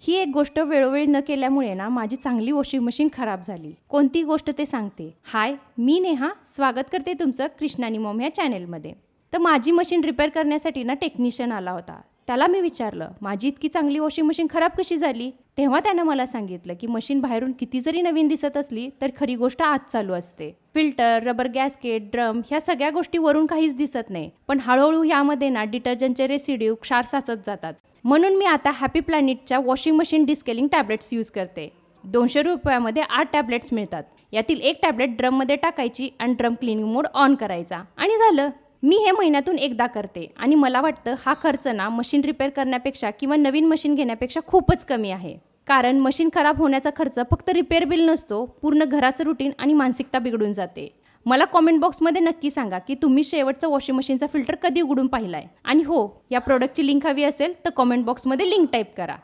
ही एक गोष्ट वेळोवेळी न केल्यामुळे ना माझी चांगली वॉशिंग मशीन खराब झाली. कोणती गोष्ट ते सांगते. हाय, मी नेहा स्वागत करते तुमचं कृष्णानी मॉम ह्या चॅनेलमध्ये. तर माझी मशीन रिपेअर करण्यासाठी ना टेक्निशियन आला होता. त्याला मी विचारलं, माझी इतकी चांगली वॉशिंग मशीन खराब कशी झाली? तेव्हा त्यानं मला सांगितलं की मशीन बाहेरून किती जरी नवीन दिसत असली तर खरी गोष्ट आत चालू असते. फिल्टर, रबर गॅस्केट, ड्रम ह्या सगळ्या गोष्टी वरून काहीच दिसत नाही, पण हळूहळू यामध्ये ना डिटर्जंटचे रेसिड्यू क्षार साचत जातात. म्हणून मी आता हॅपी प्लॅनेटच्या washing machine descaling tablets use करते. 200 रुपयामध्ये 8 टॅब्लेट्स मिळतात. यातील एक टॅब्लेट ड्रममध्ये टाकायची आणि ड्रम क्लिनिंग मोड ऑन करायचा आणि झालं. मी हे महिन्यातून एकदा करते आणि मला वाटतं हा खर्च ना मशीन रिपेअर करण्यापेक्षा किंवा नवीन मशीन घेण्यापेक्षा खूपच कमी आहे. कारण मशीन खराब होण्याचा खर्च फक्त रिपेअर बिल नसतो, पूर्ण घराचं रुटीन आणि मानसिकता बिघडून जाते. मला कॉमेंट बॉक्समध्ये नक्की सांगा की तुम्ही शेवटचा वॉशिंग मशीनचा फिल्टर कधी उघडून पाहिलाय. आणि हो, या प्रोडक्टची लिंक हवी असेल तर कॉमेंट बॉक्समध्ये लिंक टाईप करा.